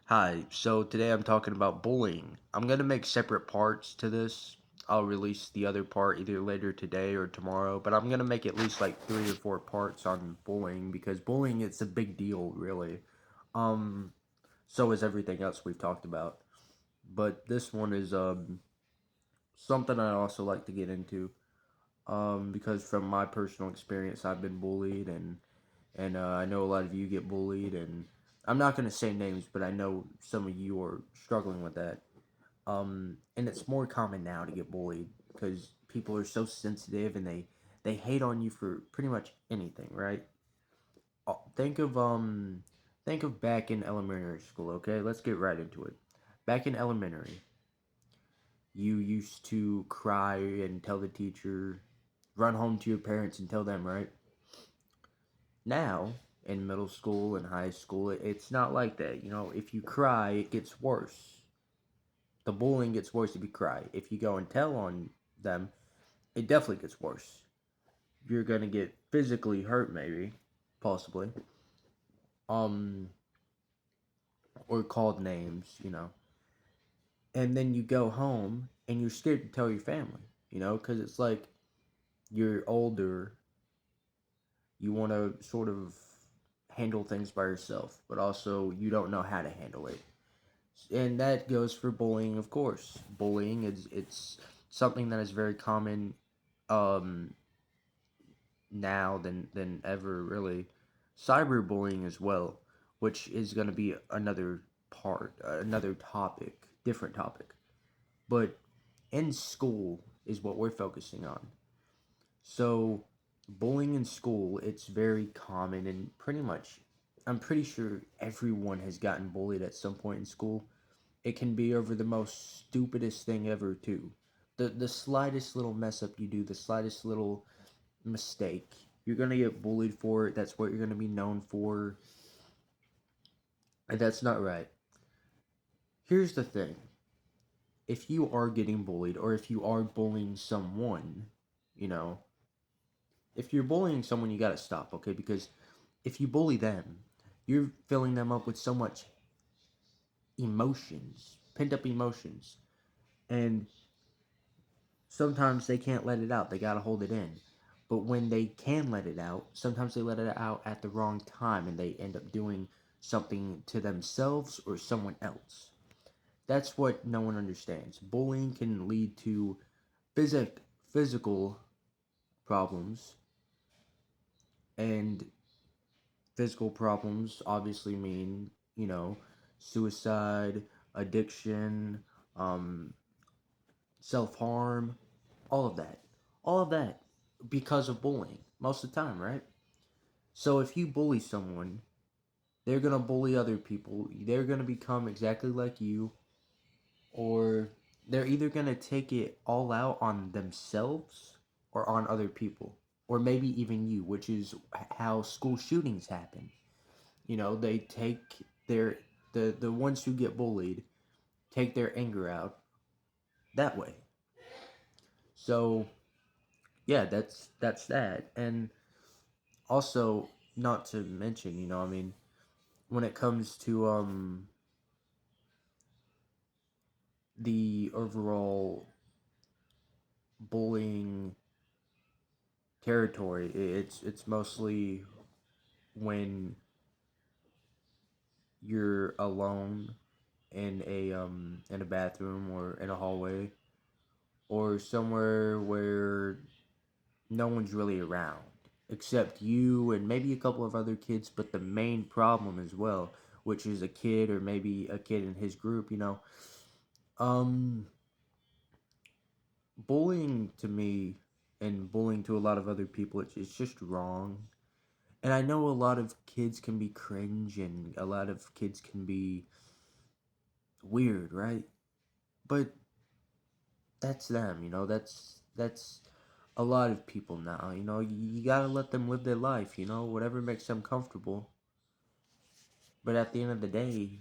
Hi, so today I'm talking about bullying. I'm going to make separate parts to this. I'll release the other part either later today or tomorrow, but I'm going to make at least like 3 or 4 parts on bullying because bullying it's a big deal, really. Um, so is everything else we've talked about. But this one is something I also like to get into because from my personal experience I've been bullied and I know a lot of you get bullied and I'm not going to say names, but I know some of you are struggling with that. And it's more common now to get bullied because people are so sensitive and they hate on you for pretty much anything, right? Think of think of back in elementary school, okay? Let's get right into it. Back in elementary, you used to cry and tell the teacher, run home to your parents and tell them, right? Now, in middle school and high school, it's not like that. You know, if you cry, it gets worse. The bullying gets worse if you cry. If you go and tell on them, it definitely gets worse. You're gonna get physically hurt, maybe, possibly, um, or called names, and then you go home and you're scared to tell your family, because it's like you're older, you want to sort of handle things by yourself, but also you don't know how to handle it. And that goes for bullying, of course. Bullying is it's something that is very common um now than ever, really. Cyberbullying as well, which is going to be another part, another topic, different topic. But in school is what we're focusing on. So, bullying in school, it's very common and pretty much I'm pretty sure everyone has gotten bullied at some point in school. It can be over the most stupidest thing ever too. The slightest little mess up you do, the slightest little mistake, you're gonna get bullied for it. That's what you're gonna be known for, and that's not right. Here's the thing: if you are getting bullied, or if you are bullying someone, you know, if you're bullying someone, you gotta stop, okay? Because if you bully them, you're filling them up with so much emotions, pent up emotions, and sometimes they can't let it out. They gotta hold it in. But when they can let it out, sometimes they let it out at the wrong time and they end up doing something to themselves or someone else. That's what no one understands. Bullying can lead to physical problems, and physical problems obviously mean, suicide, addiction, um, self harm, all of that. All of that because of bullying, most of the time, right? So if you bully someone, they're going to bully other people. They're going to become exactly like you, or they're either going to take it all out on themselves or on other people, or maybe even you, which is how school shootings happen. They take their the ones who get bullied take their anger out that way. So yeah, that's that. And also, not to mention, I mean, when it comes to the overall bullying territory, it's mostly when you're alone in a bathroom or in a hallway or somewhere where no one's really around except you and maybe a couple of other kids, but the main problem as well, which is a kid or maybe a kid in his group, um bullying to me and bullying to a lot of other people, it's just wrong. And I know a lot of kids can be cringe and a lot of kids can be weird, right? But that's them, that's a lot of people now, you gotta let them live their life, whatever makes them comfortable. But at the end of the day,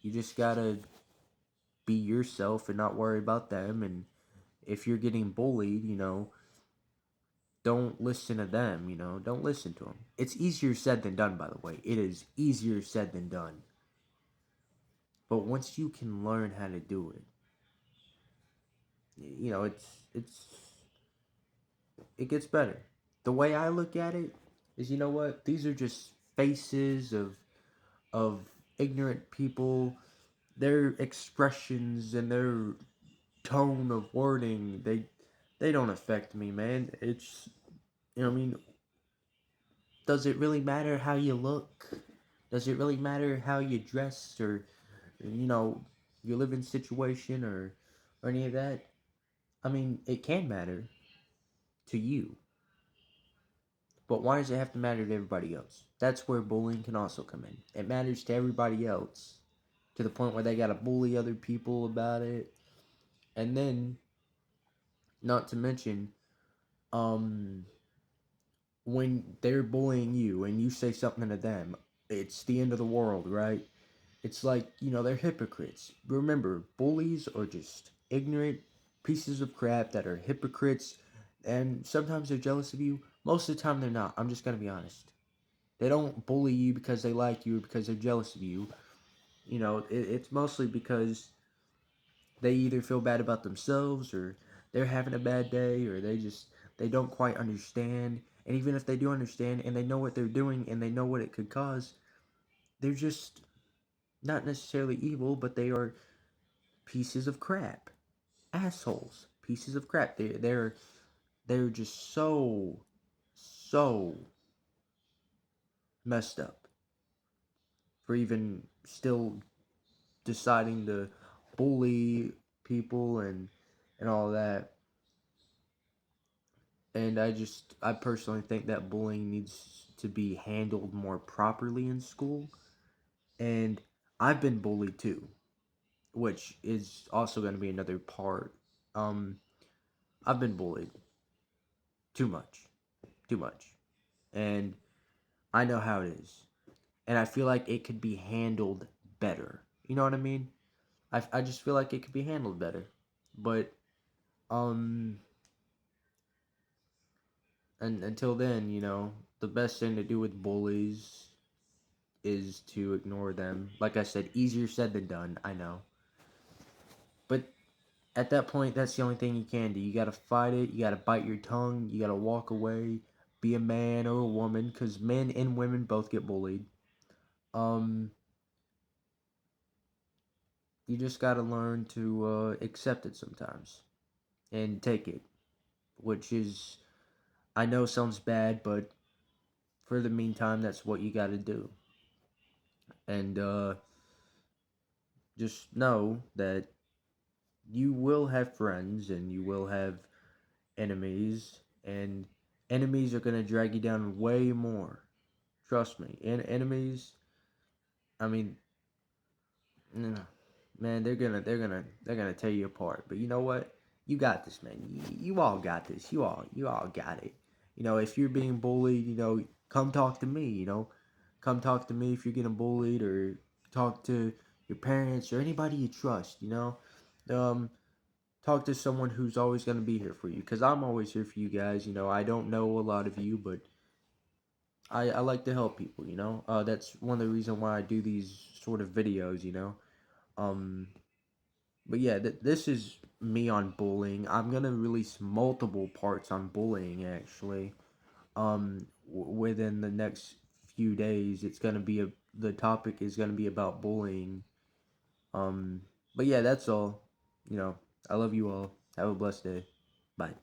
you just gotta be yourself and not worry about them. And if you're getting bullied, don't listen to them, don't listen to them. It's easier said than done, by the way. It is easier said than done. But once you can learn how to do it, you know, it gets better. The way I look at it is, you know what? These are just faces of ignorant people. Their expressions and their tone of wording, they don't affect me, man. It's, you know, I mean, does it really matter how you look? Does it really matter how you dress, or, you know, your living situation, or any of that? I mean, it can matter to you, but why does it have to matter to everybody else? That's where bullying can also come in. It matters to everybody else to the point where they gotta bully other people about it. And then, not to mention, um, when they're bullying you and you say something to them, it's the end of the world, right? It's like, you know, they're hypocrites. Remember, bullies are just ignorant pieces of crap that are hypocrites, and sometimes they're jealous of you. Most of the time, they're not. I'm just gonna be honest. They don't bully you because they like you or because they're jealous of you. You know, it's mostly because they either feel bad about themselves, or they're having a bad day, or they don't quite understand. And even if they do understand and they know what they're doing and they know what it could cause, they're just not necessarily evil, but they are pieces of crap, assholes, pieces of crap. They're just so messed up for even still deciding to bully people and all that. And I personally think that bullying needs to be handled more properly in school. And I've been bullied too, which is also going to be another part. Um, I've been bullied too much, too much, and I know how it is. And I feel like it could be handled better. You know what I mean? I just feel like it could be handled better. But um, and until then, you know, the best thing to do with bullies is to ignore them. Like I said, easier said than done, I know. But at that point, that's the only thing you can do. You gotta fight it, you gotta bite your tongue, you gotta walk away, be a man or a woman, because men and women both get bullied. Um, you just gotta learn to accept it sometimes and take it, which is, I know sounds bad, but for the meantime, that's what you gotta do. And just know that you will have friends and you will have enemies, and enemies are gonna drag you down way more. Trust me. And enemies, I mean, man, they're gonna tear you apart. But you know what? You got this, man. You all got this. You all got it. You know, if you're being bullied, you know, come talk to me. You know, come talk to me if you're getting bullied, or talk to your parents or anybody you trust. You know, talk to someone who's always gonna be here for you. Cause I'm always here for you guys. You know, I don't know a lot of you, but I like to help people. You know, that's one of the reasons why I do these sort of videos. You know, um, but yeah, this is me on bullying. I'm gonna release multiple parts on bullying actually. Within the next few days, it's gonna be the topic is gonna be about bullying. Um, but yeah, that's all. You know, I love you all. Have a blessed day. Bye.